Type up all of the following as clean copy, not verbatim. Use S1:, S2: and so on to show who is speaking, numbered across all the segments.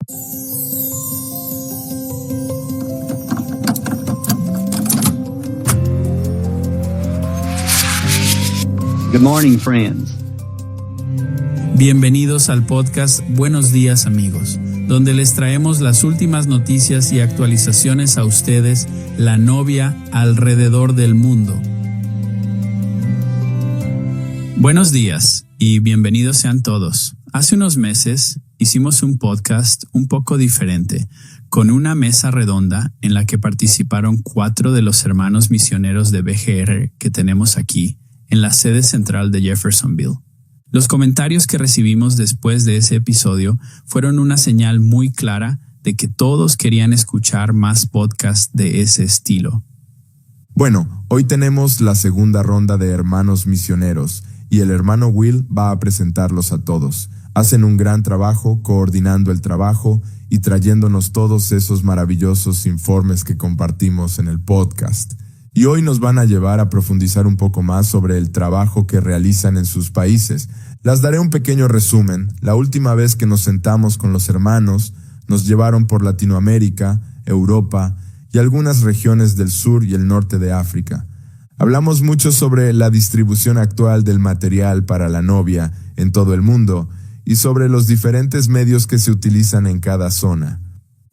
S1: Good morning, friends.
S2: Bienvenidos al podcast Buenos Días, amigos, donde les traemos las últimas noticias y actualizaciones a ustedes, la novia alrededor del mundo. Buenos días y bienvenidos sean todos. Hace unos meses hicimos un podcast un poco diferente, con una mesa redonda en la que participaron 4 de los hermanos misioneros de BGR que tenemos aquí, en la sede central de Jeffersonville. Los comentarios que recibimos después de ese episodio fueron una señal muy clara de que todos querían escuchar más podcasts de ese estilo.
S3: Bueno, hoy tenemos la segunda ronda de hermanos misioneros y el hermano Will va a presentarlos a todos. Hacen un gran trabajo coordinando el trabajo y trayéndonos todos esos maravillosos informes que compartimos en el podcast. Y hoy nos van a llevar a profundizar un poco más sobre el trabajo que realizan en sus países. Les daré un pequeño resumen. La última vez que nos sentamos con los hermanos, nos llevaron por Latinoamérica, Europa y algunas regiones del sur y el norte de África. Hablamos mucho sobre la distribución actual del material para la novia en todo el mundo y sobre los diferentes medios que se utilizan en cada zona.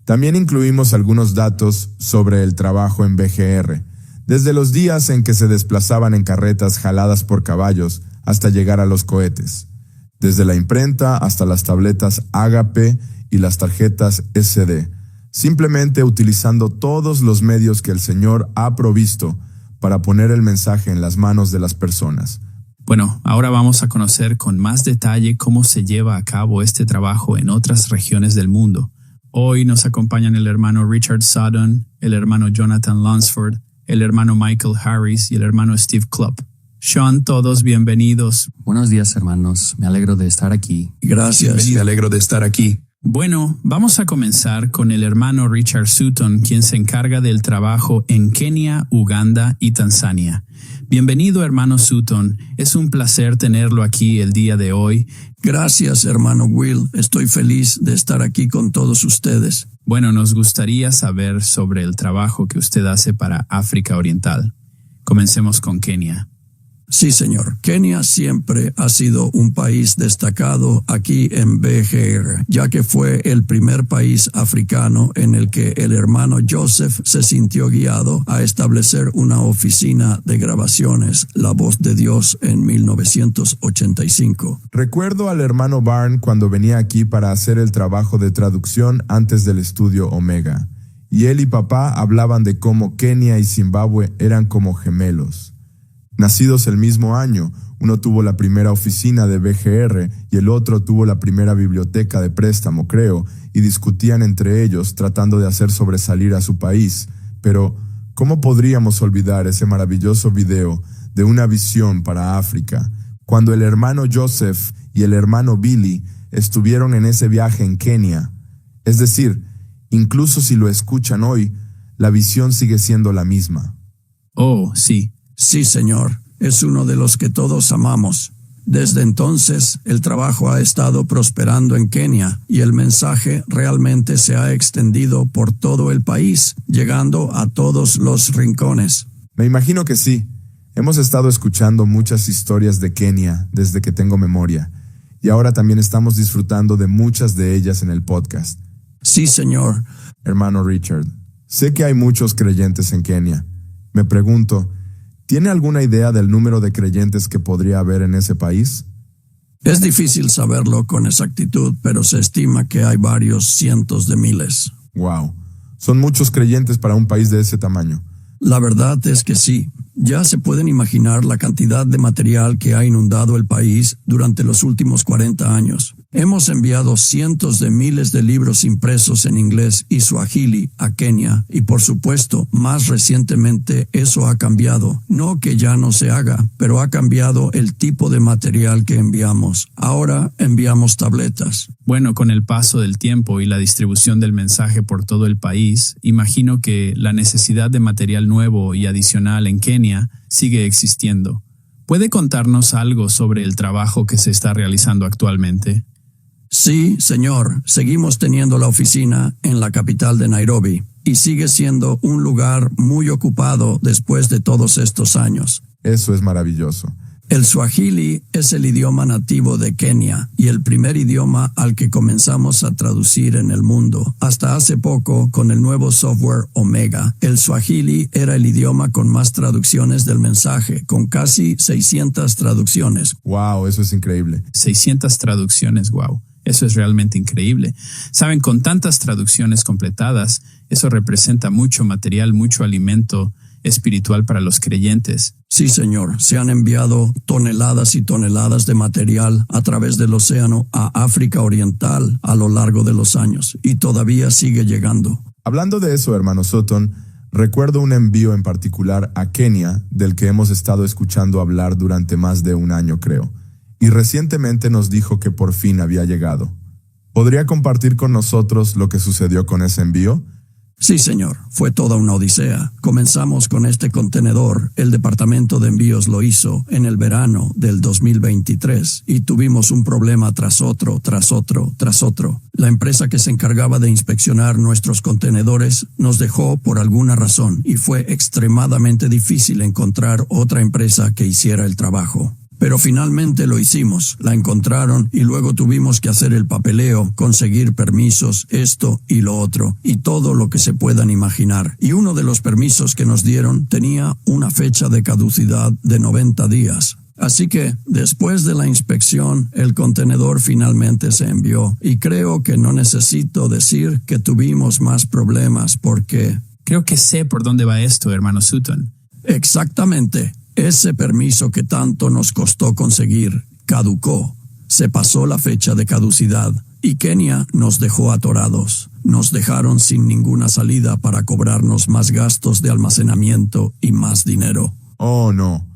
S3: También incluimos algunos datos sobre el trabajo en BGR. Desde los días en que se desplazaban en carretas jaladas por caballos hasta llegar a los cohetes. Desde la imprenta hasta las tabletas Ágape y las tarjetas SD. Simplemente utilizando todos los medios que el Señor ha provisto para poner el mensaje en las manos de las personas.
S2: Bueno, ahora vamos a conocer con más detalle cómo se lleva a cabo este trabajo en otras regiones del mundo. Hoy nos acompañan el hermano Richard Sutton, el hermano Jonathan Lunsford, el hermano Michael Harris y el hermano Steve Klopp. Sean todos bienvenidos.
S4: Buenos días, hermanos. Me alegro de estar aquí.
S5: Gracias, me alegro de estar aquí.
S2: Bueno, vamos a comenzar con el hermano Richard Sutton, quien se encarga del trabajo en Kenia, Uganda y Tanzania. Bienvenido, hermano Sutton. Es un placer tenerlo aquí el día de hoy.
S5: Gracias, hermano Will. Estoy feliz de estar aquí con todos ustedes.
S2: Bueno, nos gustaría saber sobre el trabajo que usted hace para África Oriental. Comencemos con Kenia.
S5: Sí, señor. Kenia siempre ha sido un país destacado aquí en BGR, ya que fue el primer país africano en el que el hermano Joseph se sintió guiado a establecer una oficina de grabaciones, La Voz de Dios, en 1985.
S3: Recuerdo al hermano Barn cuando venía aquí para hacer el trabajo de traducción antes del estudio Omega, y él y papá hablaban de cómo Kenia y Zimbabue eran como gemelos. Nacidos el mismo año, uno tuvo la primera oficina de BGR y el otro tuvo la primera biblioteca de préstamo, creo, y discutían entre ellos tratando de hacer sobresalir a su país. Pero, ¿cómo podríamos olvidar ese maravilloso video de una visión para África, cuando el hermano Joseph y el hermano Billy estuvieron en ese viaje en Kenia? Es decir, incluso si lo escuchan hoy, la visión sigue siendo la misma.
S2: Oh, sí.
S5: Sí, señor. Es uno de los que todos amamos. Desde entonces, el trabajo ha estado prosperando en Kenia y el mensaje realmente se ha extendido por todo el país, llegando a todos los rincones.
S3: Me imagino que sí. Hemos estado escuchando muchas historias de Kenia desde que tengo memoria, y ahora también estamos disfrutando de muchas de ellas en el podcast.
S5: Sí, señor.
S3: Hermano Richard, sé que hay muchos creyentes en Kenia. Me pregunto, ¿tiene alguna idea del número de creyentes que podría haber en ese país?
S5: Es difícil saberlo con exactitud, pero se estima que hay varios cientos de miles.
S3: Wow, son muchos creyentes para un país de ese tamaño.
S5: La verdad es que sí. Ya se pueden imaginar la cantidad de material que ha inundado el país durante los últimos 40 años. Hemos enviado cientos de miles de libros impresos en inglés y suajili a Kenia y por supuesto, más recientemente eso ha cambiado. No que ya no se haga, pero ha cambiado el tipo de material que enviamos. Ahora enviamos tabletas.
S2: Bueno, con el paso del tiempo y la distribución del mensaje por todo el país, imagino que la necesidad de material nuevo y adicional en Kenia sigue existiendo. ¿Puede contarnos algo sobre el trabajo que se está realizando actualmente?
S5: Sí, señor. Seguimos teniendo la oficina en la capital de Nairobi y sigue siendo un lugar muy ocupado después de todos estos años.
S3: Eso es maravilloso.
S5: El Swahili es el idioma nativo de Kenia y el primer idioma al que comenzamos a traducir en el mundo. Hasta hace poco, con el nuevo software Omega, el Swahili era el idioma con más traducciones del mensaje, con casi 600 traducciones.
S3: Wow, eso es increíble.
S2: 600 traducciones, wow. Eso es realmente increíble. Saben, con tantas traducciones completadas, eso representa mucho material, mucho alimento espiritual para los creyentes.
S5: Sí, señor. Se han enviado toneladas y toneladas de material a través del océano a África Oriental a lo largo de los años y todavía sigue llegando.
S3: Hablando de eso, hermano Sutton, recuerdo un envío en particular a Kenia del que hemos estado escuchando hablar durante más de un año, creo. Y recientemente nos dijo que por fin había llegado. ¿Podría compartir con nosotros lo que sucedió con ese envío?
S5: Sí, señor. Fue toda una odisea. Comenzamos con este contenedor. El departamento de envíos lo hizo en el verano del 2023 y tuvimos un problema tras otro, tras otro, tras otro. La empresa que se encargaba de inspeccionar nuestros contenedores nos dejó por alguna razón y fue extremadamente difícil encontrar otra empresa que hiciera el trabajo. Pero finalmente lo hicimos, la encontraron y luego tuvimos que hacer el papeleo, conseguir permisos, esto y lo otro, y todo lo que se puedan imaginar. Y uno de los permisos que nos dieron tenía una fecha de caducidad de 90 días. Así que, después de la inspección, el contenedor finalmente se envió. Y creo que no necesito decir que tuvimos más problemas porque...
S2: Creo que sé por dónde va esto, hermano Sutton.
S5: Exactamente. Ese permiso que tanto nos costó conseguir caducó, se pasó la fecha de caducidad y Kenia nos dejó atorados. Nos dejaron sin ninguna salida para cobrarnos más gastos de almacenamiento y más dinero.
S3: Oh, no.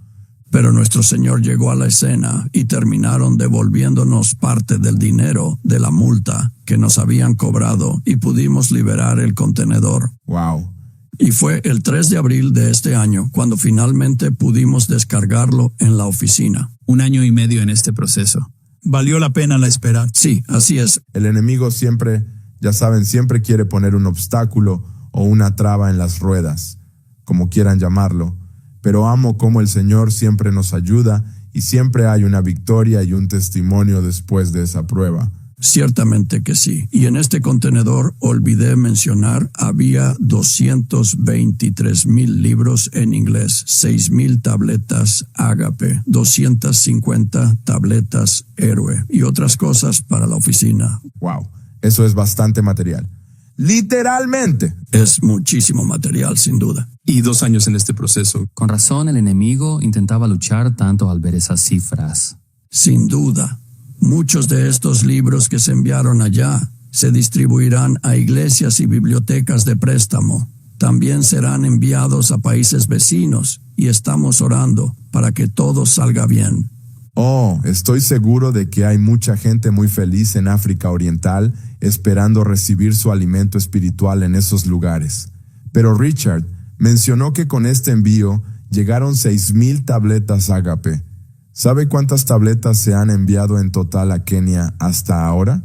S5: Pero nuestro Señor llegó a la escena y terminaron devolviéndonos parte del dinero de la multa que nos habían cobrado y pudimos liberar el contenedor.
S3: Wow.
S5: Y fue el 3 de abril de este año cuando finalmente pudimos descargarlo en la oficina.
S2: 1 año y medio en este proceso.
S1: Valió la pena la espera.
S5: Sí, así es.
S3: El enemigo siempre, ya saben, siempre quiere poner un obstáculo o una traba en las ruedas, como quieran llamarlo. Pero amo cómo el Señor siempre nos ayuda y siempre hay una victoria y un testimonio después de esa prueba.
S5: Ciertamente que sí. Y en este contenedor, olvidé mencionar, había 223,000 libros en inglés, 6,000 tabletas Ágape, 250 tabletas Héroe y otras cosas para la oficina.
S3: Wow, eso es bastante material. ¡Literalmente!
S5: Es muchísimo material, sin duda.
S6: Y 2 años en este proceso.
S4: Con razón el enemigo intentaba luchar tanto al ver esas cifras.
S5: Sin duda. Muchos de estos libros que se enviaron allá se distribuirán a iglesias y bibliotecas de préstamo. También serán enviados a países vecinos y estamos orando para que todo salga bien.
S3: Oh, estoy seguro de que hay mucha gente muy feliz en África Oriental esperando recibir su alimento espiritual en esos lugares. Pero Richard mencionó que con este envío llegaron 6,000 tabletas Ágape. ¿Sabe cuántas tabletas se han enviado en total a Kenia hasta ahora?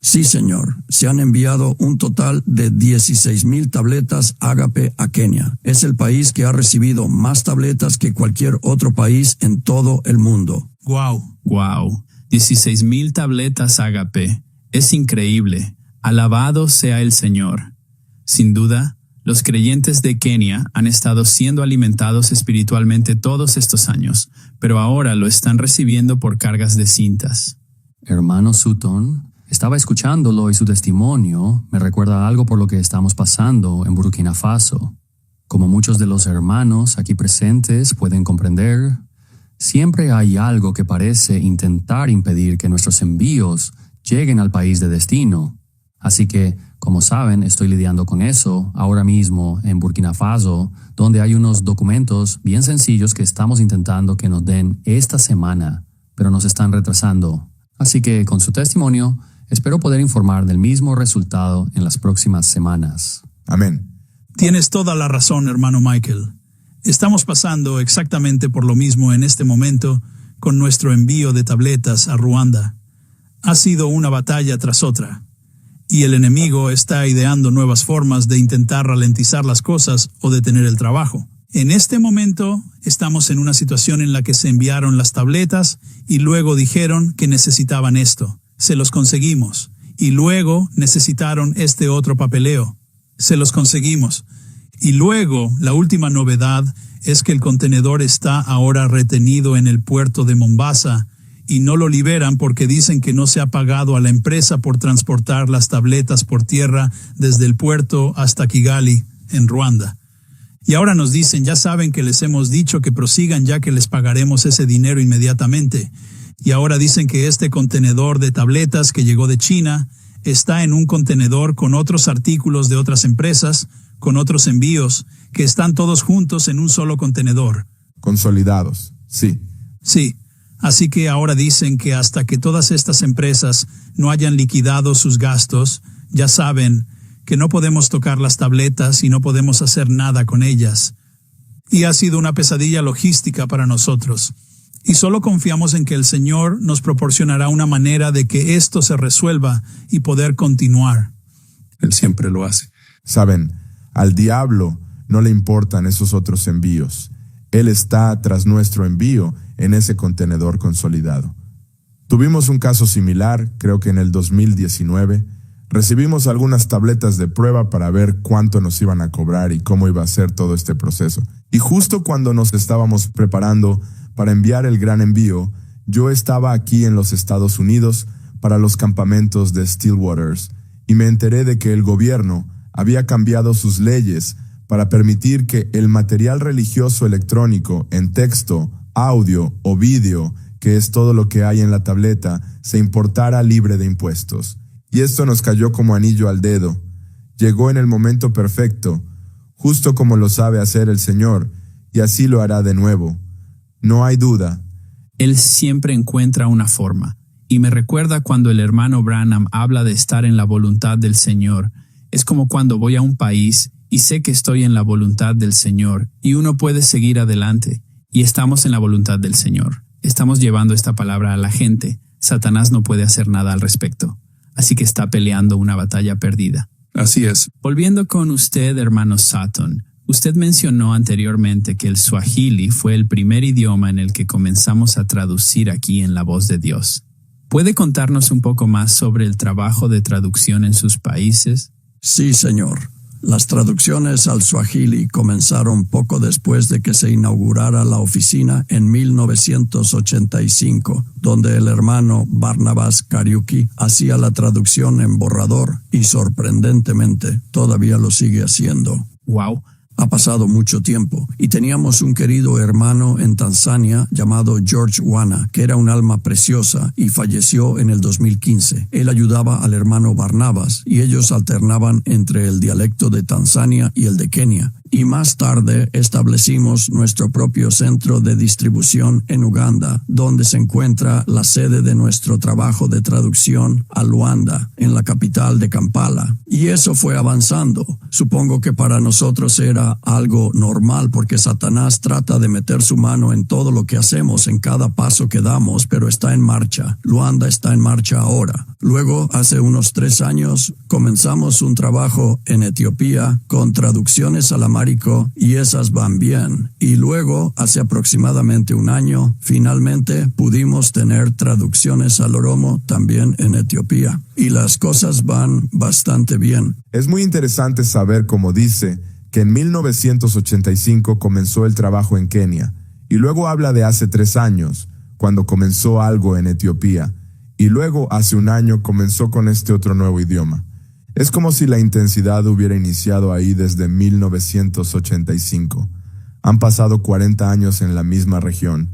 S5: Sí, señor. Se han enviado un total de 16,000 tabletas Ágape a Kenia. Es el país que ha recibido más tabletas que cualquier otro país en todo el mundo.
S2: Wow. 16,000 tabletas Ágape. Es increíble. Alabado sea el Señor. Sin duda, los creyentes de Kenia han estado siendo alimentados espiritualmente todos estos años, pero ahora lo están recibiendo por cargas de cintas.
S4: Hermano Sutton, estaba escuchándolo y su testimonio me recuerda algo por lo que estamos pasando en Burkina Faso. Como muchos de los hermanos aquí presentes pueden comprender, siempre hay algo que parece intentar impedir que nuestros envíos lleguen al país de destino. Así que, como saben, estoy lidiando con eso ahora mismo en Burkina Faso, donde hay unos documentos bien sencillos que estamos intentando que nos den esta semana, pero nos están retrasando. Así que, con su testimonio, espero poder informar del mismo resultado en las próximas semanas.
S3: Amén.
S1: Tienes toda la razón, hermano Michael. Estamos pasando exactamente por lo mismo en este momento con nuestro envío de tabletas a Ruanda. Ha sido una batalla tras otra, y el enemigo está ideando nuevas formas de intentar ralentizar las cosas o detener el trabajo. En este momento estamos en una situación en la que se enviaron las tabletas y luego dijeron que necesitaban esto. Se los conseguimos. Y luego necesitaron este otro papeleo. Se los conseguimos. Y luego, la última novedad es que el contenedor está ahora retenido en el puerto de Mombasa y no lo liberan porque dicen que no se ha pagado a la empresa por transportar las tabletas por tierra desde el puerto hasta Kigali, en Ruanda. Y ahora nos dicen, ya saben que les hemos dicho que prosigan ya que les pagaremos ese dinero inmediatamente. Y ahora dicen que este contenedor de tabletas que llegó de China está en un contenedor con otros artículos de otras empresas, con otros envíos, que están todos juntos en un solo contenedor.
S3: Consolidados, sí.
S1: Sí, así que ahora dicen que hasta que todas estas empresas no hayan liquidado sus gastos, ya saben que no podemos tocar las tabletas y no podemos hacer nada con ellas. Y ha sido una pesadilla logística para nosotros. Y solo confiamos en que el Señor nos proporcionará una manera de que esto se resuelva y poder continuar.
S6: Él siempre lo hace.
S3: Saben, al diablo no le importan esos otros envíos. Él está tras nuestro envío en ese contenedor consolidado. Tuvimos un caso similar, creo que en el 2019. Recibimos algunas tabletas de prueba para ver cuánto nos iban a cobrar y cómo iba a ser todo este proceso. Y justo cuando nos estábamos preparando para enviar el gran envío, yo estaba aquí en los Estados Unidos para los campamentos de Stillwaters y me enteré de que el gobierno había cambiado sus leyes para permitir que el material religioso electrónico en texto, audio o vídeo, que es todo lo que hay en la tableta, se importara libre de impuestos. Y esto nos cayó como anillo al dedo. Llegó en el momento perfecto, justo como lo sabe hacer el Señor, y así lo hará de nuevo. No hay duda.
S2: Él siempre encuentra una forma, y me recuerda cuando el hermano Branham habla de estar en la voluntad del Señor. Es como cuando voy a un país y sé que estoy en la voluntad del Señor, y uno puede seguir adelante, y estamos en la voluntad del Señor. Estamos llevando esta palabra a la gente. Satanás no puede hacer nada al respecto. Así que está peleando una batalla perdida.
S6: Así es.
S2: Volviendo con usted, hermano Sutton, usted mencionó anteriormente que el Swahili fue el primer idioma en el que comenzamos a traducir aquí en La Voz de Dios. ¿Puede contarnos un poco más sobre el trabajo de traducción en sus países?
S5: Sí, señor. Las traducciones al Swahili comenzaron poco después de que se inaugurara la oficina en 1985, donde el hermano Barnabas Kariuki hacía la traducción en borrador y sorprendentemente todavía lo sigue haciendo.
S2: ¡Wow!
S5: Ha pasado mucho tiempo y teníamos un querido hermano en Tanzania llamado George Wana, que era un alma preciosa y falleció en el 2015. Él ayudaba al hermano Barnabas y ellos alternaban entre el dialecto de Tanzania y el de Kenia. Y más tarde establecimos nuestro propio centro de distribución en Uganda, donde se encuentra la sede de nuestro trabajo de traducción a Luanda, en la capital de Kampala. Y eso fue avanzando. Supongo que para nosotros era algo normal porque Satanás trata de meter su mano en todo lo que hacemos, en cada paso que damos, pero está en marcha. Luanda está en marcha ahora. Luego, hace unos 3 años, comenzamos un trabajo en Etiopía con traducciones al amárico y esas van bien. Y luego, hace aproximadamente 1 año, finalmente pudimos tener traducciones al oromo también en Etiopía. Y las cosas van bastante bien.
S3: Es muy interesante saber, como dice, que en 1985 comenzó el trabajo en Kenia, y luego habla de hace 3 años, cuando comenzó algo en Etiopía, y luego hace 1 año comenzó con este otro nuevo idioma. Es como si la intensidad hubiera iniciado ahí desde 1985. Han pasado 40 años en la misma región.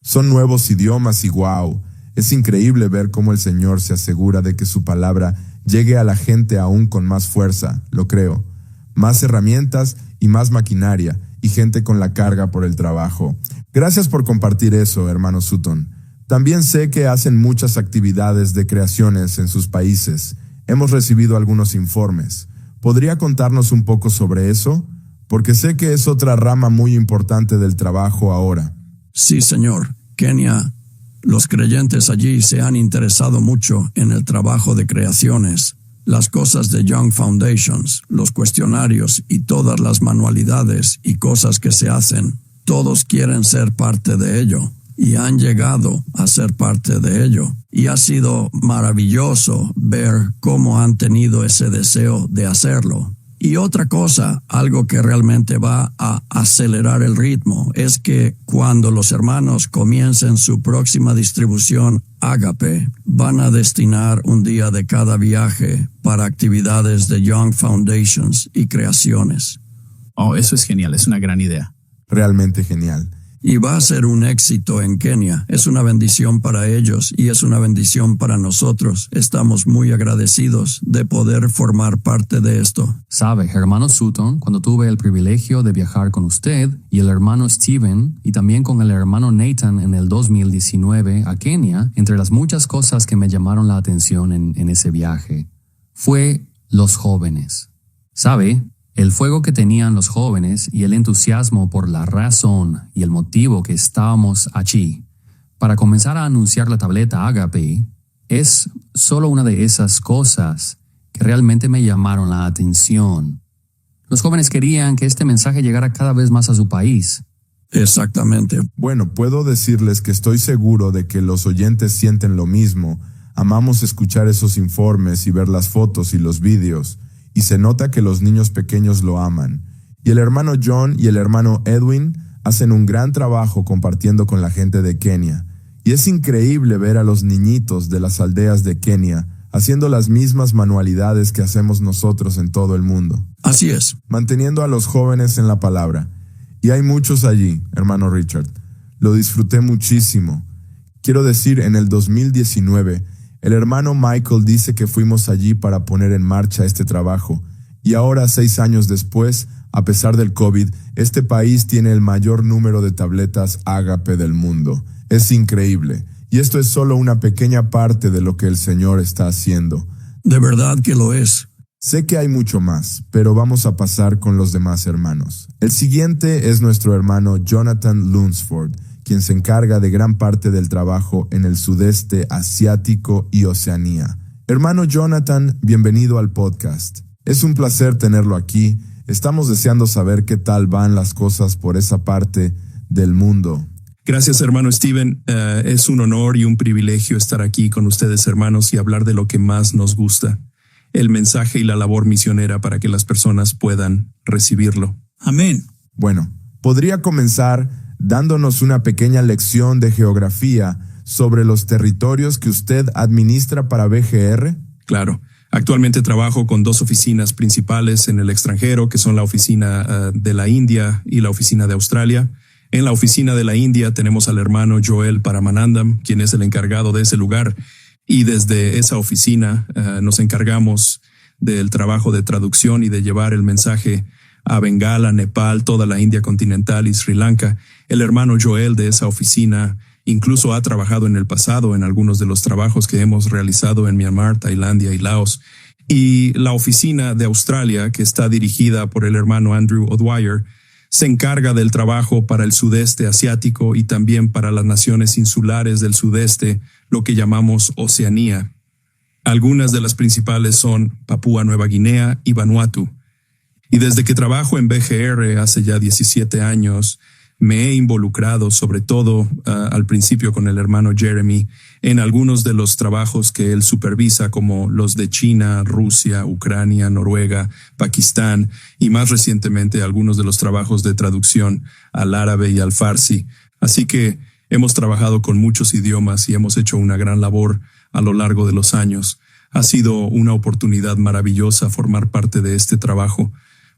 S3: Son nuevos idiomas y wow, es increíble ver cómo el Señor se asegura de que su palabra llegue a la gente aún con más fuerza, lo creo. Más herramientas y más maquinaria y gente con la carga por el trabajo. Gracias por compartir eso, hermano Sutton. También sé que hacen muchas actividades de creaciones en sus países. Hemos recibido algunos informes. ¿Podría contarnos un poco sobre eso? Porque sé que es otra rama muy importante del trabajo ahora.
S5: Sí, señor. Kenia Los creyentes allí se han interesado mucho en el trabajo de creaciones, las cosas de Young Foundations, los cuestionarios y todas las manualidades y cosas que se hacen. Todos quieren ser parte de ello y han llegado a ser parte de ello. Y ha sido maravilloso ver cómo han tenido ese deseo de hacerlo. Y otra cosa, algo que realmente va a acelerar el ritmo, es que cuando los hermanos comiencen su próxima distribución Ágape, van a destinar un día de cada viaje para actividades de Young Foundations y creaciones.
S2: Oh, eso es genial, es una gran idea.
S3: Realmente genial.
S5: Y va a ser un éxito en Kenia. Es una bendición para ellos y es una bendición para nosotros. Estamos muy agradecidos de poder formar parte de esto.
S4: Sabe, hermano Sutton, cuando tuve el privilegio de viajar con usted y el hermano Steven y también con el hermano Nathan en el 2019 a Kenia, entre las muchas cosas que me llamaron la atención en ese viaje, fue los jóvenes. ¿Sabe? El fuego que tenían los jóvenes y el entusiasmo por la razón y el motivo que estábamos allí para comenzar a anunciar la tableta Ágape es solo una de esas cosas que realmente me llamaron la atención. Los jóvenes querían que este mensaje llegara cada vez más a su país.
S5: Exactamente.
S3: Bueno, puedo decirles que estoy seguro de que los oyentes sienten lo mismo. Amamos escuchar esos informes y ver las fotos y los vídeos. Y se nota que los niños pequeños lo aman. Y el hermano John y el hermano Edwin hacen un gran trabajo compartiendo con la gente de Kenia. Y es increíble ver a los niñitos de las aldeas de Kenia haciendo las mismas manualidades que hacemos nosotros en todo el mundo.
S5: Así es.
S3: Manteniendo a los jóvenes en la palabra. Y hay muchos allí, hermano Richard. Lo disfruté muchísimo. Quiero decir, en el 2019, el hermano Michael dice que fuimos allí para poner en marcha este trabajo. Y ahora, 6 años después, a pesar del COVID, este país tiene el mayor número de tabletas Ágape del mundo. Es increíble. Y esto es solo una pequeña parte de lo que el Señor está haciendo.
S5: De verdad que lo es.
S3: Sé que hay mucho más, pero vamos a pasar con los demás hermanos. El siguiente es nuestro hermano Jonathan Lunsford, quien se encarga de gran parte del trabajo en el sudeste asiático y Oceanía. Hermano Jonathan, bienvenido al podcast. Es un placer tenerlo aquí. Estamos deseando saber qué tal van las cosas por esa parte del mundo.
S6: Gracias, hermano Steven. Es un honor y un privilegio estar aquí con ustedes, hermanos, y hablar de lo que más nos gusta, el mensaje y la labor misionera para que las personas puedan recibirlo.
S1: Amén.
S3: Bueno, podría comenzar dándonos una pequeña lección de geografía sobre los territorios que usted administra para BGR.
S6: Claro. Actualmente trabajo con 2 oficinas principales en el extranjero, que son la oficina de la India y la oficina de Australia. En la oficina de la India tenemos al hermano Joel Paramanandam, quien es el encargado de ese lugar. Y desde esa oficina nos encargamos del trabajo de traducción y de llevar el mensaje a Bengala, Nepal, toda la India continental y Sri Lanka. El hermano Joel de esa oficina incluso ha trabajado en el pasado en algunos de los trabajos que hemos realizado en Myanmar, Tailandia y Laos. Y la oficina de Australia, que está dirigida por el hermano Andrew O'Dwyer, se encarga del trabajo para el sudeste asiático y también para las naciones insulares del sudeste, lo que llamamos Oceanía. Algunas de las principales son Papúa Nueva Guinea y Vanuatu. Y desde que trabajo en BGR hace ya 17 años, me he involucrado, sobre todo al principio con el hermano Jeremy, en algunos de los trabajos que él supervisa, como los de China, Rusia, Ucrania, Noruega, Pakistán y más recientemente algunos de los trabajos de traducción al árabe y al farsi. Así que hemos trabajado con muchos idiomas y hemos hecho una gran labor a lo largo de los años. Ha sido una oportunidad maravillosa formar parte de este trabajo.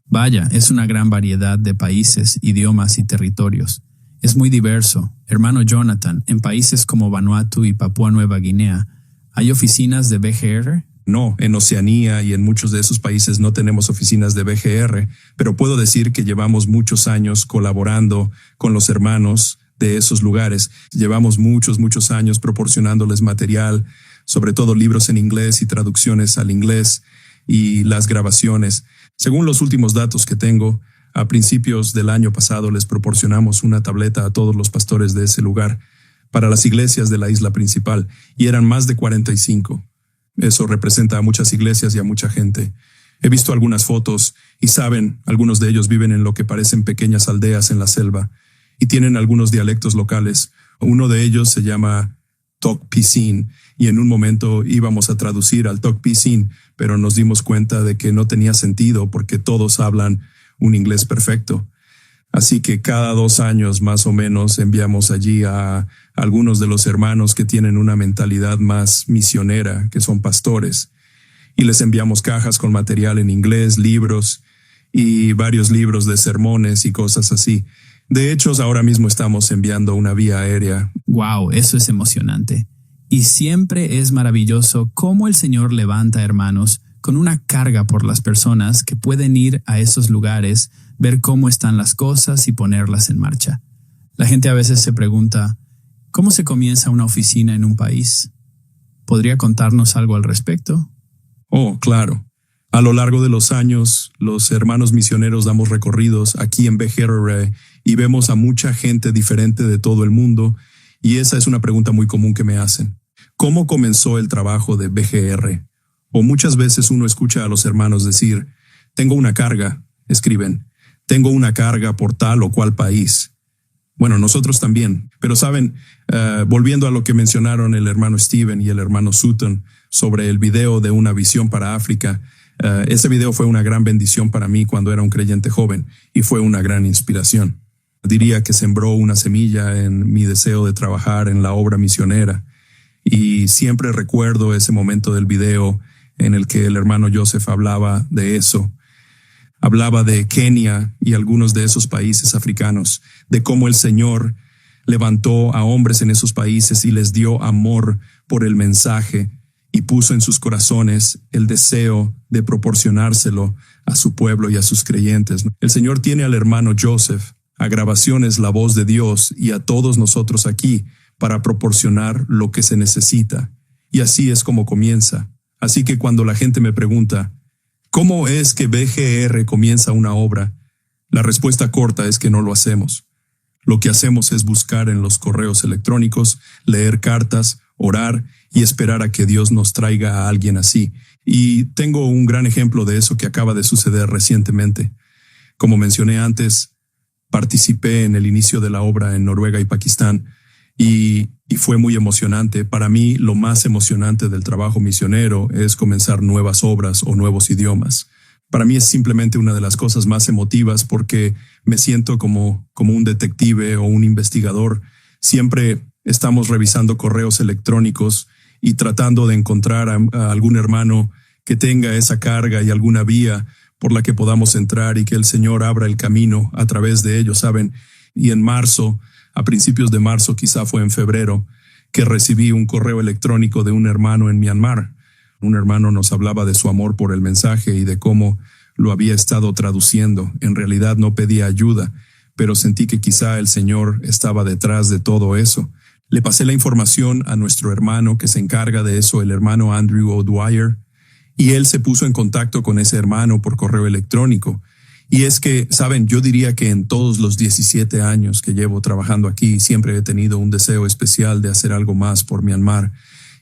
S2: Vaya, es una gran variedad de países, idiomas y territorios. Es muy diverso. Hermano Jonathan, en países como Vanuatu y Papúa Nueva Guinea, ¿hay oficinas de BGR?
S6: No, en Oceanía y en muchos de esos países no tenemos oficinas de BGR, pero puedo decir que llevamos muchos años colaborando con los hermanos de esos lugares. Llevamos muchos años proporcionándoles material, sobre todo libros en inglés y traducciones al inglés y las grabaciones. Según los últimos datos que tengo, a principios del año pasado les proporcionamos una tableta a todos los pastores de ese lugar para las iglesias de la isla principal, y eran más de 45. Eso representa a muchas iglesias y a mucha gente. He visto algunas fotos y saben, algunos de ellos viven en lo que parecen pequeñas aldeas en la selva y tienen algunos dialectos locales. Uno de ellos se llama Tok Pisin y en un momento íbamos a traducir al Tok Pisin, pero nos dimos cuenta de que no tenía sentido porque todos hablan un inglés perfecto. Así que cada 2 años más o menos enviamos allí a algunos de los hermanos que tienen una mentalidad más misionera, que son pastores, y les enviamos cajas con material en inglés, libros y varios libros de sermones y cosas así. De hecho, ahora mismo estamos enviando una vía aérea.
S2: Wow, eso es emocionante. Y siempre es maravilloso cómo el Señor levanta hermanos con una carga por las personas que pueden ir a esos lugares, ver cómo están las cosas y ponerlas en marcha. La gente a veces se pregunta, ¿cómo se comienza una oficina en un país? ¿Podría contarnos algo al respecto?
S6: Oh, claro. A lo largo de los años, los hermanos misioneros damos recorridos aquí en BGR y vemos a mucha gente diferente de todo el mundo, y esa es una pregunta muy común que me hacen. ¿Cómo comenzó el trabajo de BGR? O muchas veces uno escucha a los hermanos decir, tengo una carga, escriben, tengo una carga por tal o cual país. Bueno, nosotros también, pero saben, volviendo a lo que mencionaron el hermano Steven y el hermano Sutton sobre el video de una visión para África, ese video fue una gran bendición para mí cuando era un creyente joven y fue una gran inspiración. Diría que sembró una semilla en mi deseo de trabajar en la obra misionera, y siempre recuerdo ese momento del video en el que el hermano Joseph hablaba de eso. Hablaba de Kenia y algunos de esos países africanos, de cómo el Señor levantó a hombres en esos países y les dio amor por el mensaje y puso en sus corazones el deseo de proporcionárselo a su pueblo y a sus creyentes. El Señor tiene al hermano Joseph, a Grabaciones La Voz de Dios y a todos nosotros aquí para proporcionar lo que se necesita. Y así es como comienza. Así que cuando la gente me pregunta, ¿cómo es que BGR comienza una obra? La respuesta corta es que no lo hacemos. Lo que hacemos es buscar en los correos electrónicos, leer cartas, orar y esperar a que Dios nos traiga a alguien así. Y tengo un gran ejemplo de eso que acaba de suceder recientemente. Como mencioné antes, participé en el inicio de la obra en Noruega y Pakistán y fue muy emocionante. Para mí, lo más emocionante del trabajo misionero es comenzar nuevas obras o nuevos idiomas. Para mí es simplemente una de las cosas más emotivas porque me siento como un detective o un investigador. Siempre estamos revisando correos electrónicos y tratando de encontrar a algún hermano que tenga esa carga y alguna vía por la que podamos entrar y que el Señor abra el camino a través de ellos, ¿saben? Y en marzo, a principios de marzo, quizá fue en febrero, que recibí un correo electrónico de un hermano en Myanmar. Un hermano nos hablaba de su amor por el mensaje y de cómo lo había estado traduciendo. En realidad no pedía ayuda, pero sentí que quizá el Señor estaba detrás de todo eso. Le pasé la información a nuestro hermano que se encarga de eso, el hermano Andrew O'Dwyer, y él se puso en contacto con ese hermano por correo electrónico. Y es que, saben, yo diría que en todos los 17 años que llevo trabajando aquí, siempre he tenido un deseo especial de hacer algo más por Myanmar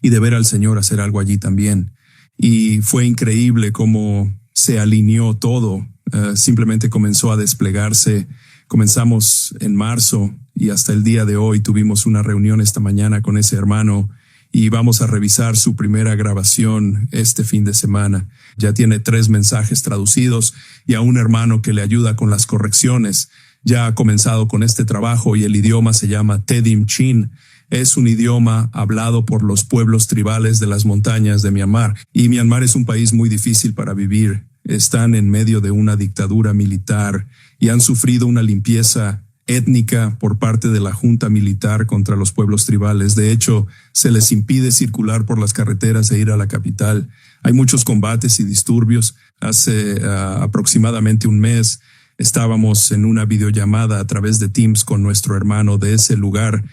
S6: y de ver al Señor hacer algo allí también. Y fue increíble cómo se alineó todo. Simplemente comenzó a desplegarse. Comenzamos en marzo y hasta el día de hoy tuvimos una reunión esta mañana con ese hermano y vamos a revisar su primera grabación este fin de semana. Ya tiene 3 mensajes traducidos y a un hermano que le ayuda con las correcciones. Ya ha comenzado con este trabajo y el idioma se llama Tedim Chin. Es un idioma hablado por los pueblos tribales de las montañas de Myanmar. Y Myanmar es un país muy difícil para vivir. Están en medio de una dictadura militar y han sufrido una limpieza étnica por parte de la junta militar contra los pueblos tribales. De hecho, se les impide circular por las carreteras e ir a la capital. Hay muchos combates y disturbios. Hace aproximadamente un mes estábamos en una videollamada a través de Teams con nuestro hermano de ese lugar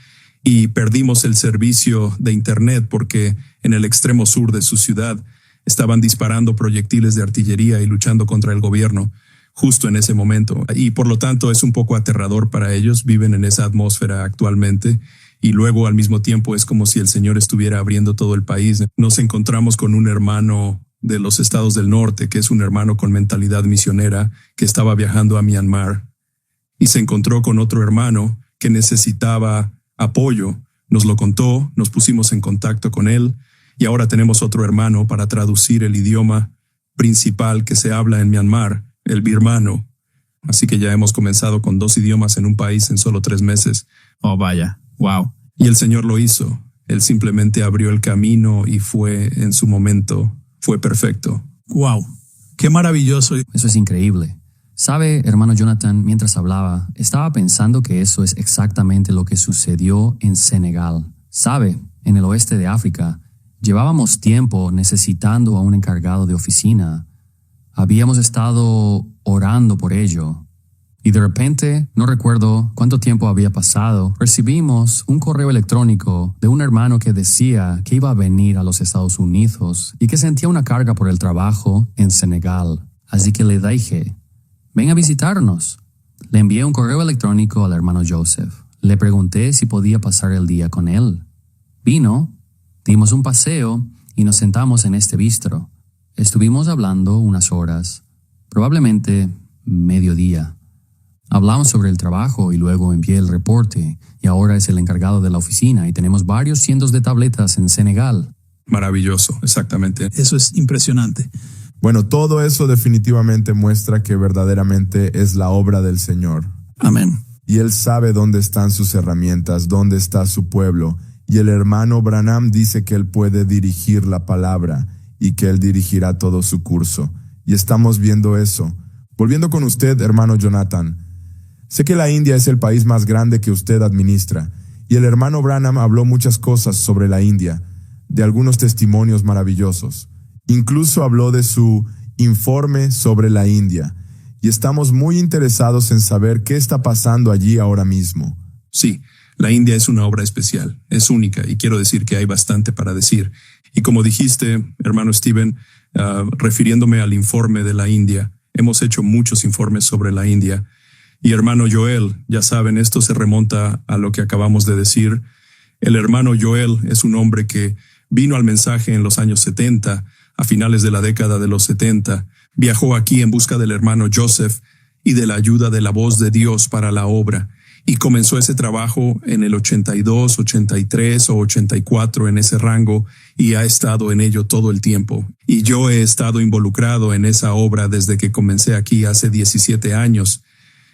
S6: y perdimos el servicio de internet porque en el extremo sur de su ciudad estaban disparando proyectiles de artillería y luchando contra el gobierno justo en ese momento. Y por lo tanto es un poco aterrador para ellos. Viven en esa atmósfera actualmente y luego al mismo tiempo es como si el Señor estuviera abriendo todo el país. Nos encontramos con un hermano de los estados del norte, que es un hermano con mentalidad misionera, que estaba viajando a Myanmar, y se encontró con otro hermano que necesitaba apoyo. Nos lo contó, nos pusimos en contacto con él, y ahora tenemos otro hermano para traducir el idioma principal que se habla en Myanmar, el birmano. Así que ya hemos comenzado con 2 idiomas en un país en solo 3 meses.
S2: Oh, vaya. Wow.
S6: Y el Señor lo hizo. Él simplemente abrió el camino y fue en su momento. Fue perfecto.
S1: Wow, qué maravilloso.
S4: Eso es increíble. Sabe, hermano Jonathan, mientras hablaba, estaba pensando que eso es exactamente lo que sucedió en Senegal. Sabe, en el oeste de África, llevábamos tiempo necesitando a un encargado de oficina. Habíamos estado orando por ello. Y de repente, no recuerdo cuánto tiempo había pasado, recibimos un correo electrónico de un hermano que decía que iba a venir a los Estados Unidos y que sentía una carga por el trabajo en Senegal. Así que le dije, ven a visitarnos. Le envié un correo electrónico al hermano Joseph. Le pregunté si podía pasar el día con él. Vino, dimos un paseo y nos sentamos en este bistro. Estuvimos hablando unas horas, probablemente mediodía. Hablamos sobre el trabajo y luego envié el reporte y ahora es el encargado de la oficina y tenemos varios cientos de tabletas en Senegal.
S6: Maravilloso, exactamente.
S1: Eso es impresionante.
S3: Bueno, todo eso definitivamente muestra que verdaderamente es la obra del Señor.
S5: Amén.
S3: Y Él sabe dónde están sus herramientas, dónde está su pueblo. Y el hermano Branham dice que Él puede dirigir la palabra y que Él dirigirá todo su curso. Y estamos viendo eso. Volviendo con usted, hermano Jonathan. Sé que la India es el país más grande que usted administra, y el hermano Branham habló muchas cosas sobre la India, de algunos testimonios maravillosos. Incluso habló de su informe sobre la India, y estamos muy interesados en saber qué está pasando allí ahora mismo.
S6: Sí, la India es una obra especial, es única, y quiero decir que hay bastante para decir. Y como dijiste, hermano Steven, refiriéndome al informe de la India, hemos hecho muchos informes sobre la India. Y hermano Joel, ya saben, esto se remonta a lo que acabamos de decir. El hermano Joel es un hombre que vino al mensaje en los años 70, a finales de la década de los 70. Viajó aquí en busca del hermano Joseph y de la ayuda de la voz de Dios para la obra. Y comenzó ese trabajo en el 82, 83 o 84 en ese rango y ha estado en ello todo el tiempo. Y yo he estado involucrado en esa obra desde que comencé aquí hace 17 años.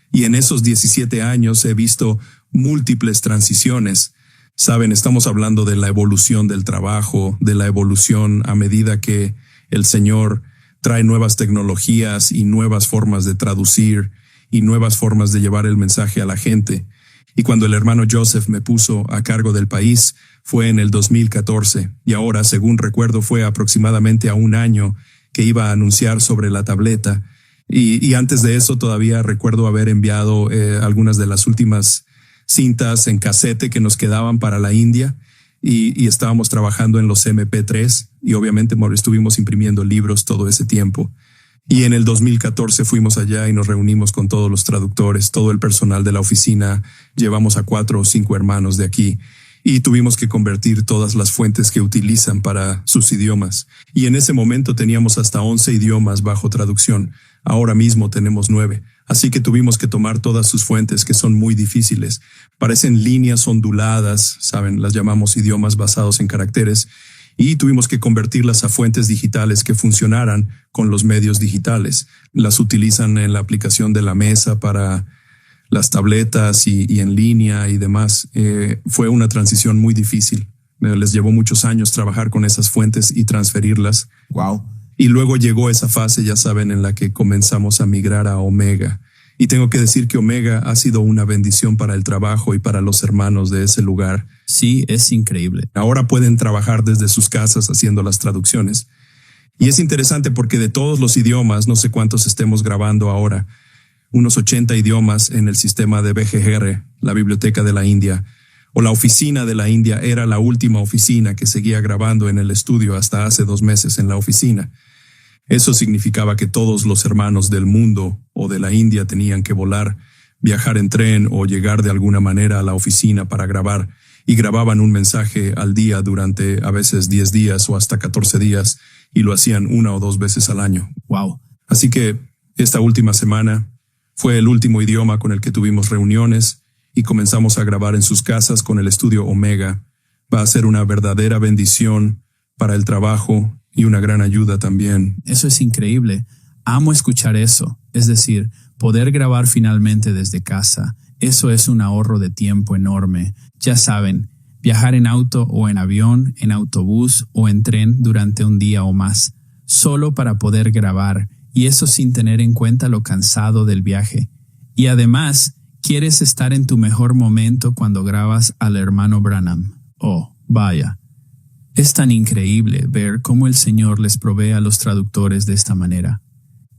S6: Y en esos 17 años he visto múltiples transiciones. Saben, estamos hablando de la evolución del trabajo, de la evolución a medida que el Señor trae nuevas tecnologías y nuevas formas de traducir y nuevas formas de llevar el mensaje a la gente. Y cuando el hermano Joseph me puso a cargo del país, fue en el 2014. Y ahora, según recuerdo, fue aproximadamente a un año que iba a anunciar sobre la tableta. Y antes de eso todavía recuerdo haber enviado algunas de las últimas cintas en casete que nos quedaban para la India y estábamos trabajando en los MP3 y obviamente estuvimos imprimiendo libros todo ese tiempo. Y en el 2014 fuimos allá y nos reunimos con todos los traductores, todo el personal de la oficina, llevamos a 4 o 5 hermanos de aquí y tuvimos que convertir todas las fuentes que utilizan para sus idiomas. Y en ese momento teníamos hasta 11 idiomas bajo traducción. Ahora mismo tenemos 9. Así que tuvimos que tomar todas sus fuentes, que son muy difíciles. Parecen líneas onduladas, ¿saben? Las llamamos idiomas basados en caracteres. Y tuvimos que convertirlas a fuentes digitales que funcionaran con los medios digitales. Las utilizan en la aplicación de la mesa para las tabletas y en línea y demás. Fue una transición muy difícil. Les llevó muchos años trabajar con esas fuentes y transferirlas.
S3: Wow.
S6: Y luego llegó esa fase, ya saben, en la que comenzamos a migrar a Omega. Y tengo que decir que Omega ha sido una bendición para el trabajo y para los hermanos de ese lugar.
S2: Sí, es increíble.
S6: Ahora pueden trabajar desde sus casas haciendo las traducciones. Y es interesante porque de todos los idiomas, no sé cuántos estemos grabando ahora, unos 80 idiomas en el sistema de BGR, la Biblioteca de la India, o la oficina de la India era la última oficina que seguía grabando en el estudio hasta hace 2 meses en la oficina. Eso significaba que todos los hermanos del mundo o de la India tenían que volar, viajar en tren o llegar de alguna manera a la oficina para grabar. y grababan un mensaje al día durante a veces 10 días o hasta 14 días y lo hacían 1 o 2 veces al año.
S2: Wow.
S6: Así que esta última semana fue el último idioma con el que tuvimos reuniones y comenzamos a grabar en sus casas con el estudio Omega. Va a ser una verdadera bendición para el trabajo y una gran ayuda también.
S2: Eso es increíble. Amo escuchar eso. Es decir, poder grabar finalmente desde casa. Eso es un ahorro de tiempo enorme. Ya saben, viajar en auto o en avión, en autobús o en tren durante un día o más, solo para poder grabar, y eso sin tener en cuenta lo cansado del viaje. Y además, quieres estar en tu mejor momento cuando grabas al hermano Branham. Oh, vaya. Es tan increíble ver cómo el Señor les provee a los traductores de esta manera.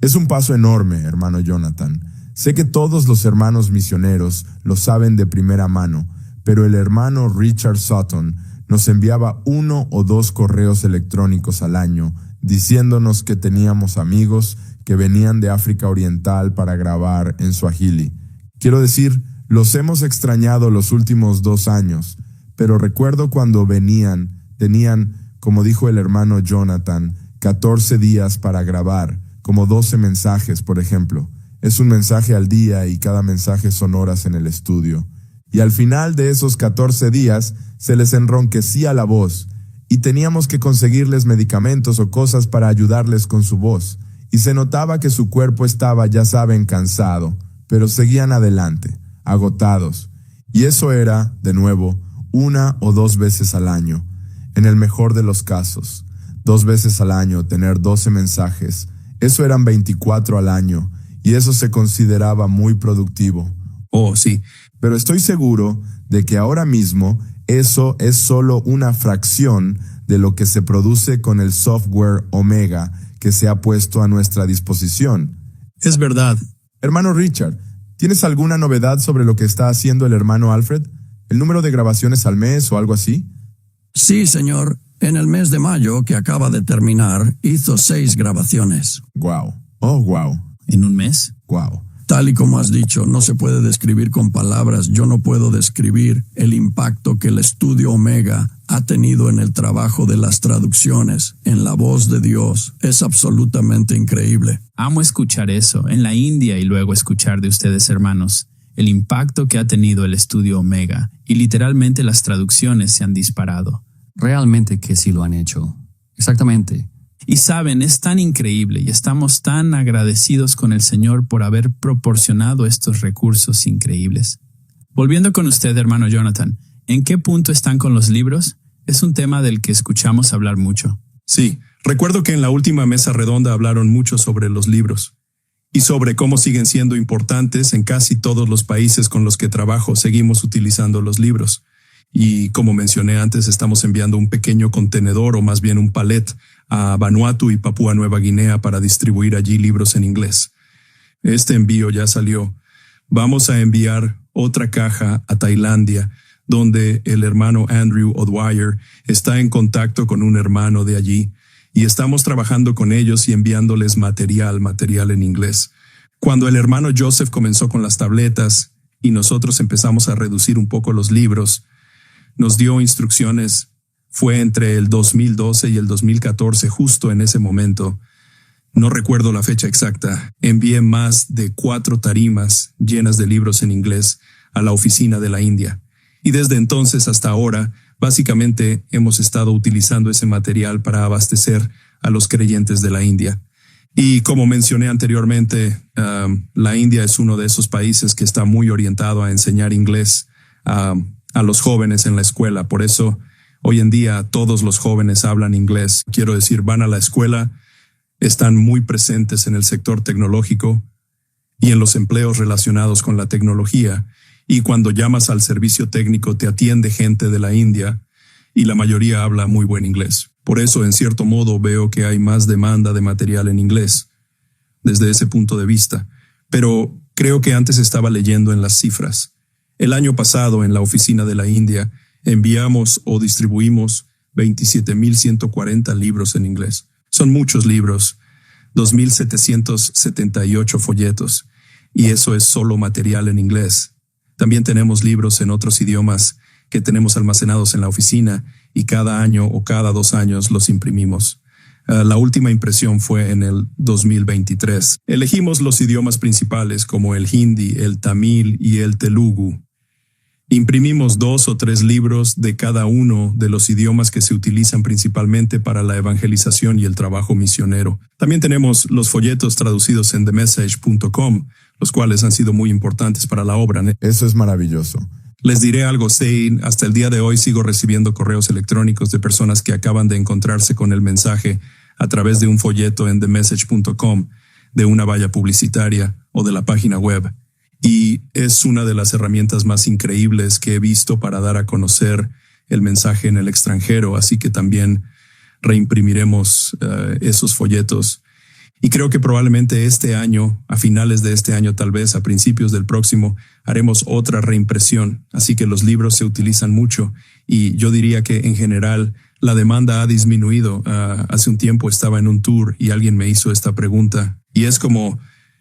S3: Es un paso enorme, hermano Jonathan. Sé que todos los hermanos misioneros lo saben de primera mano, pero el hermano Richard Sutton nos enviaba 1 o 2 correos electrónicos al año diciéndonos que teníamos amigos que venían de África Oriental para grabar en Swahili. Quiero decir, los hemos extrañado los últimos 2 años, pero recuerdo cuando venían, tenían, como dijo el hermano Jonathan, 14 días para grabar, como 12 mensajes, por ejemplo. Es un mensaje al día y cada mensaje son horas en el estudio. Y al final de esos 14 días se les enronquecía la voz y teníamos que conseguirles medicamentos o cosas para ayudarles con su voz. Y se notaba que su cuerpo estaba, ya saben, cansado, pero seguían adelante, agotados. Y eso era, de nuevo, 1 o 2 veces al año. En el mejor de los casos, 2 veces al año tener 12 mensajes. Eso eran 24 al año. Y eso se consideraba muy productivo.
S6: Oh, sí.
S3: Pero estoy seguro de que ahora mismo eso es solo una fracción de lo que se produce con el software Omega que se ha puesto a nuestra disposición.
S1: Es verdad.
S3: Hermano Richard, ¿tienes alguna novedad sobre lo que está haciendo el hermano Alfred? ¿El número de grabaciones al mes o algo así?
S5: Sí, señor. En el mes de mayo, que acaba de terminar, hizo 6 grabaciones.
S3: Wow. Oh, wow.
S2: ¿En un mes?
S3: Wow.
S5: Tal y como has dicho, no se puede describir con palabras. Yo no puedo describir el impacto que el estudio Omega ha tenido en el trabajo de las traducciones, en la voz de Dios. Es absolutamente increíble.
S2: Amo escuchar eso en la India y luego escuchar de ustedes, hermanos, el impacto que ha tenido el estudio Omega, y literalmente las traducciones se han disparado.
S4: Realmente que sí lo han hecho. Exactamente.
S2: Y saben, es tan increíble y estamos tan agradecidos con el Señor por haber proporcionado estos recursos increíbles. Volviendo con usted, hermano Jonathan, ¿en qué punto están con los libros? Es un tema del que escuchamos hablar mucho.
S6: Sí, recuerdo que en la última mesa redonda hablaron mucho sobre los libros y sobre cómo siguen siendo importantes en casi todos los países con los que trabajo. Seguimos utilizando los libros. Y como mencioné antes, estamos enviando un pequeño contenedor o más bien un palet a Vanuatu y Papúa Nueva Guinea para distribuir allí libros en inglés. Este envío ya salió. Vamos a enviar otra caja a Tailandia, donde el hermano Andrew O'Dwyer está en contacto con un hermano de allí y estamos trabajando con ellos y enviándoles material en inglés. Cuando el hermano Joseph comenzó con las tabletas y nosotros empezamos a reducir un poco los libros, nos dio instrucciones. Fue entre el 2012 y el 2014, justo en ese momento. No recuerdo la fecha exacta. Envié más de 4 tarimas llenas de libros en inglés a la oficina de la India. Y desde entonces hasta ahora, básicamente hemos estado utilizando ese material para abastecer a los creyentes de la India. Y como mencioné anteriormente, la India es uno de esos países que está muy orientado a enseñar inglés a los jóvenes en la escuela. Por eso, hoy en día, todos los jóvenes hablan inglés. Quiero decir, van a la escuela, están muy presentes en el sector tecnológico y en los empleos relacionados con la tecnología. Y cuando llamas al servicio técnico, te atiende gente de la India y la mayoría habla muy buen inglés. Por eso, en cierto modo, veo que hay más demanda de material en inglés desde ese punto de vista. Pero creo que antes estaba leyendo en las cifras. El año pasado, en la oficina de la India, enviamos o distribuimos 27,140 libros en inglés. Son muchos libros, 2,778 folletos, y eso es solo material en inglés. También tenemos libros en otros idiomas que tenemos almacenados en la oficina y cada año o cada 2 años los imprimimos. La última impresión fue en el 2023. Elegimos los idiomas principales como el hindi, el tamil y el telugu. Imprimimos 2 o 3 libros de cada uno de los idiomas que se utilizan principalmente para la evangelización y el trabajo misionero. También tenemos los folletos traducidos en themessage.com, los cuales han sido muy importantes para la obra.
S3: Eso es maravilloso.
S6: Les diré algo, Zane, hasta el día de hoy sigo recibiendo correos electrónicos de personas que acaban de encontrarse con el mensaje a través de un folleto en themessage.com, de una valla publicitaria o de la página web. Y es una de las herramientas más increíbles que he visto para dar a conocer el mensaje en el extranjero, así que también reimprimiremos esos folletos. Y creo que probablemente este año, a finales de este año, tal vez a principios del próximo, haremos otra reimpresión. Así que los libros se utilizan mucho y yo diría que en general la demanda ha disminuido. Hace un tiempo estaba en un tour y alguien me hizo esta pregunta y es como,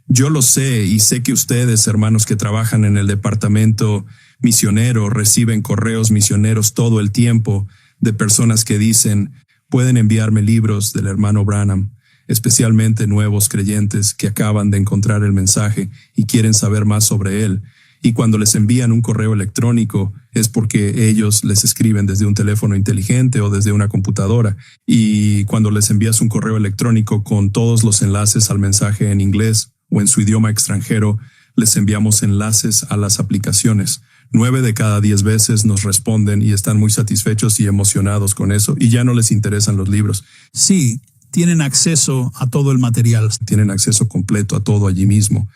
S6: yo lo sé y sé que ustedes, hermanos que trabajan en el departamento misionero, reciben correos misioneros todo el tiempo de personas que dicen, pueden enviarme libros del hermano Branham, especialmente nuevos creyentes que acaban de encontrar el mensaje y quieren saber más sobre él. Y cuando les envían un correo electrónico es porque ellos les escriben desde un teléfono inteligente o desde una computadora. Y cuando les envías un correo electrónico con todos los enlaces al mensaje en inglés o en su idioma extranjero, les enviamos enlaces a las aplicaciones. 9 de cada 10 veces nos responden y están muy satisfechos y emocionados con eso y ya no les interesan los libros.
S1: Sí, tienen acceso a todo el material.
S6: Tienen acceso completo a todo allí mismo.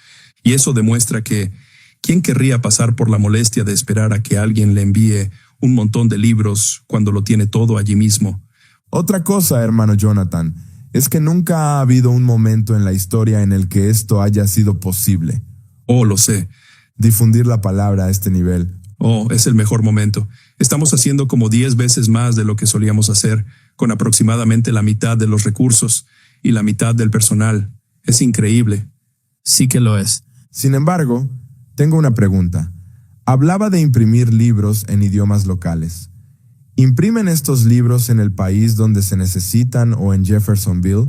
S6: Y eso demuestra que ¿quién querría pasar por la molestia de esperar a que alguien le envíe un montón de libros cuando lo tiene todo allí mismo?
S3: Otra cosa, hermano Jonathan, es que nunca ha habido un momento en la historia en el que esto haya sido posible.
S6: Oh, lo sé.
S3: Difundir la palabra a este nivel.
S6: Oh, es el mejor momento. Estamos haciendo como 10 veces más de lo que solíamos hacer, con aproximadamente la mitad de los recursos y la mitad del personal. Es increíble.
S2: Sí que lo es.
S3: Sin embargo, tengo una pregunta. Hablaba de imprimir libros en idiomas locales. ¿Imprimen estos libros en el país donde se necesitan o en Jeffersonville?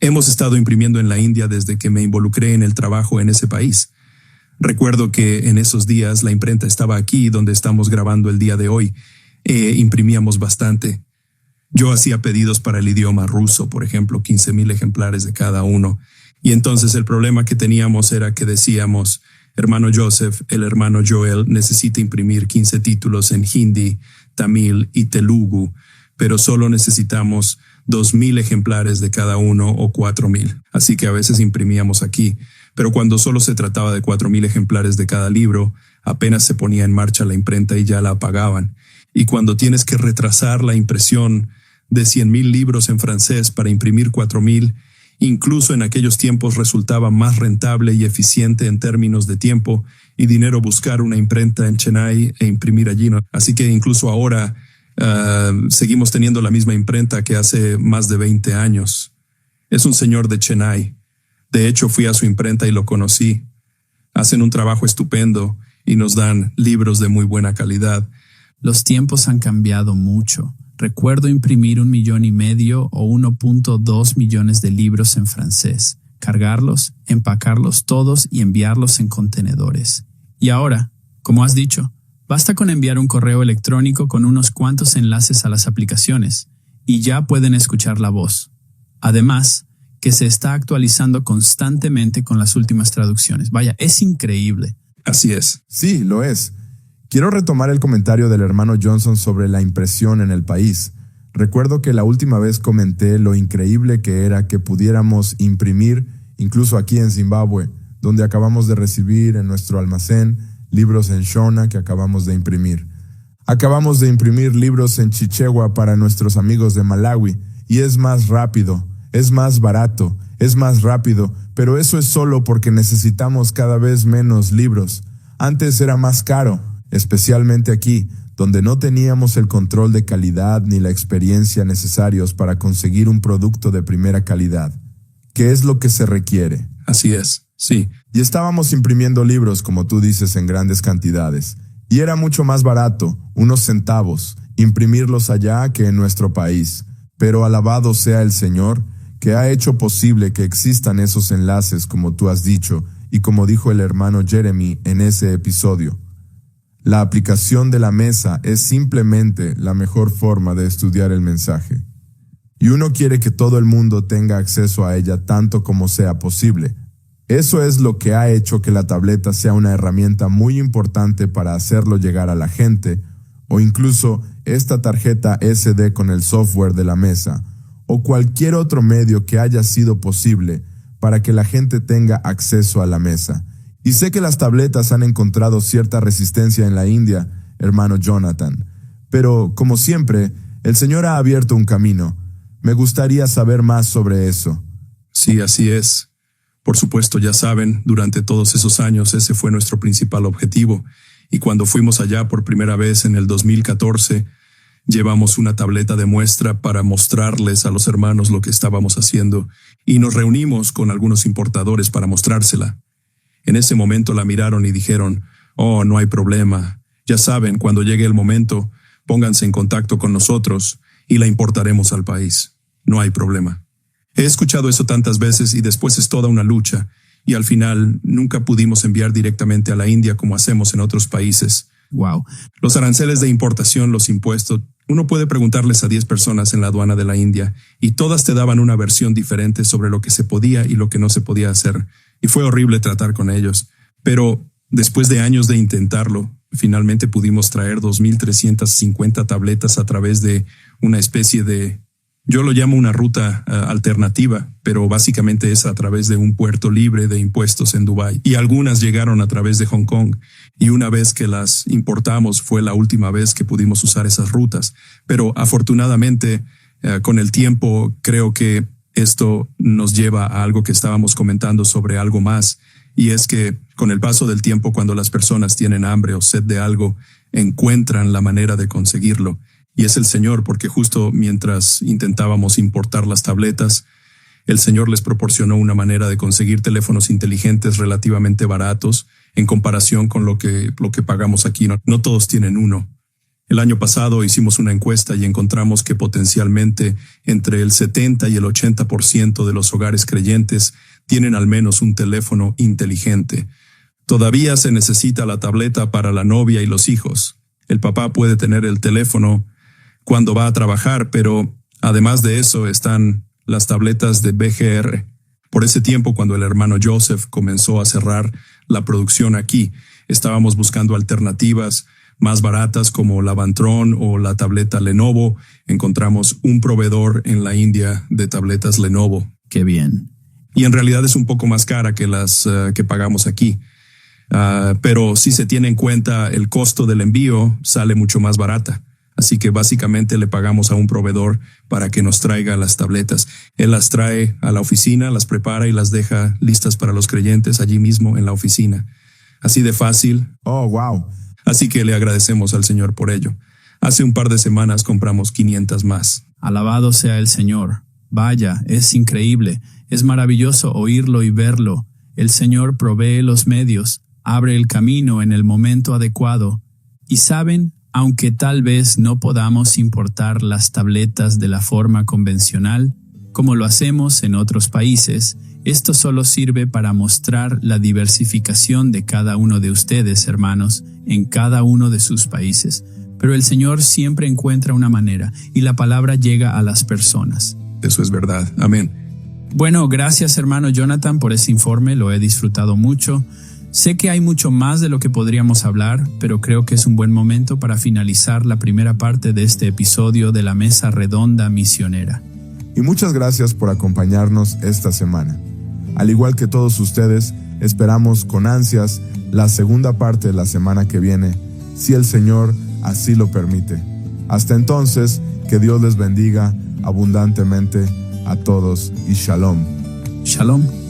S6: Hemos estado imprimiendo en la India desde que me involucré en el trabajo en ese país. Recuerdo que en esos días la imprenta estaba aquí donde estamos grabando el día de hoy. Imprimíamos bastante. Yo hacía pedidos para el idioma ruso, por ejemplo, 15,000 ejemplares de cada uno. Y entonces el problema que teníamos era que decíamos, hermano Joseph, el hermano Joel necesita imprimir 15 títulos en hindi, tamil y telugu, pero solo necesitamos 2,000 ejemplares de cada uno o 4,000. Así que a veces imprimíamos aquí. Pero cuando solo se trataba de 4,000 ejemplares de cada libro, apenas se ponía en marcha la imprenta y ya la apagaban. Y cuando tienes que retrasar la impresión de 100,000 libros en francés para imprimir 4,000, incluso en aquellos tiempos resultaba más rentable y eficiente en términos de tiempo y dinero buscar una imprenta en Chennai e imprimir allí, ¿no? Así que incluso ahora seguimos teniendo la misma imprenta que hace más de 20 años. Es un señor de Chennai. De hecho, fui a su imprenta y lo conocí. Hacen un trabajo estupendo y nos dan libros de muy buena calidad.
S2: Los tiempos han cambiado mucho. Recuerdo imprimir 1,5 millones o 1.2 millones de libros en francés, cargarlos, empacarlos todos y enviarlos en contenedores. Y ahora, como has dicho, basta con enviar un correo electrónico con unos cuantos enlaces a las aplicaciones y ya pueden escuchar la voz. Además, que se está actualizando constantemente con las últimas traducciones. Vaya, es increíble.
S6: Así es.
S3: Sí, lo es. Quiero retomar el comentario del hermano Johnson sobre la impresión en el país. Recuerdo que la última vez comenté lo increíble que era que pudiéramos imprimir, incluso aquí en Zimbabue, donde acabamos de recibir en nuestro almacén libros en Shona que acabamos de imprimir. Acabamos de imprimir libros en Chichewa para nuestros amigos de Malawi y es más rápido, es más barato, es más rápido, pero eso es solo porque necesitamos cada vez menos libros. Antes era más caro, especialmente aquí, donde no teníamos el control de calidad ni la experiencia necesarios para conseguir un producto de primera calidad. ¿Qué es lo que se requiere?
S6: Así es, sí.
S3: Y estábamos imprimiendo libros, como tú dices, en grandes cantidades. Y era mucho más barato, unos centavos, imprimirlos allá que en nuestro país. Pero alabado sea el Señor, que ha hecho posible que existan esos enlaces como tú has dicho, y como dijo el hermano Jeremy en ese episodio. La aplicación de la mesa es simplemente la mejor forma de estudiar el mensaje. Y uno quiere que todo el mundo tenga acceso a ella tanto como sea posible. Eso es lo que ha hecho que la tableta sea una herramienta muy importante para hacerlo llegar a la gente, o incluso esta tarjeta SD con el software de la mesa, o cualquier otro medio que haya sido posible para que la gente tenga acceso a la mesa. Y sé que las tabletas han encontrado cierta resistencia en la India, hermano Jonathan, pero como siempre, el Señor ha abierto un camino. Me gustaría saber más sobre eso.
S6: Sí, así es. Por supuesto, ya saben, durante todos esos años ese fue nuestro principal objetivo, y cuando fuimos allá por primera vez en el 2014, llevamos una tableta de muestra para mostrarles a los hermanos lo que estábamos haciendo, y nos reunimos con algunos importadores para mostrársela. En ese momento la miraron y dijeron, «Oh, no hay problema. Ya saben, cuando llegue el momento, pónganse en contacto con nosotros y la importaremos al país. No hay problema». He escuchado eso tantas veces y después es toda una lucha, y al final nunca pudimos enviar directamente a la India como hacemos en otros países.
S2: Wow.
S6: Los aranceles de importación, los impuestos, uno puede preguntarles a 10 personas en la aduana de la India y todas te daban una versión diferente sobre lo que se podía y lo que no se podía hacer. Y fue horrible tratar con ellos. Pero después de años de intentarlo, finalmente pudimos traer 2,350 tabletas a través de una especie de, yo lo llamo una ruta alternativa, pero básicamente es a través de un puerto libre de impuestos en Dubái. Y algunas llegaron a través de Hong Kong. Y una vez que las importamos fue la última vez que pudimos usar esas rutas. Pero afortunadamente, con el tiempo, creo que esto nos lleva a algo que estábamos comentando sobre algo más, y es que con el paso del tiempo, cuando las personas tienen hambre o sed de algo, encuentran la manera de conseguirlo. Y es el Señor, porque justo mientras intentábamos importar las tabletas, el Señor les proporcionó una manera de conseguir teléfonos inteligentes relativamente baratos en comparación con lo que pagamos aquí. No todos tienen uno. El año pasado hicimos una encuesta y encontramos que potencialmente entre el 70 y el 80% de los hogares creyentes tienen al menos un teléfono inteligente. Todavía se necesita la tableta para la novia y los hijos. El papá puede tener el teléfono cuando va a trabajar, pero además de eso están las tabletas de BGR. Por ese tiempo, cuando el hermano Joseph comenzó a cerrar la producción aquí, estábamos buscando alternativas más baratas como la Vantron o la tableta Lenovo. Encontramos un proveedor en la India de tabletas Lenovo.
S2: Qué bien.
S6: Y en realidad es un poco más cara que las que pagamos aquí. Pero si se tiene en cuenta el costo del envío, sale mucho más barata. Así que básicamente le pagamos a un proveedor para que nos traiga las tabletas. Él las trae a la oficina, las prepara y las deja listas para los creyentes allí mismo en la oficina. Así de fácil.
S3: Oh, wow.
S6: Así que le agradecemos al Señor por ello. Hace un par de semanas compramos 500 más.
S2: Alabado sea el Señor. Vaya, es increíble. Es maravilloso oírlo y verlo. El Señor provee los medios, abre el camino en el momento adecuado. Y saben, aunque tal vez no podamos importar las tabletas de la forma convencional, como lo hacemos en otros países, esto solo sirve para mostrar la diversificación de cada uno de ustedes, hermanos, en cada uno de sus países. Pero el Señor siempre encuentra una manera y la palabra llega a las personas.
S6: Eso es verdad. Amén.
S2: Bueno, gracias hermano Jonathan por ese informe, lo he disfrutado mucho. Sé que hay mucho más de lo que podríamos hablar, pero creo que es un buen momento para finalizar la primera parte de este episodio de la Mesa Redonda Misionera.
S3: Y muchas gracias por acompañarnos esta semana. Al igual que todos ustedes, esperamos con ansias la segunda parte de la semana que viene, si el Señor así lo permite. Hasta entonces, que Dios les bendiga abundantemente a todos y Shalom.
S2: Shalom.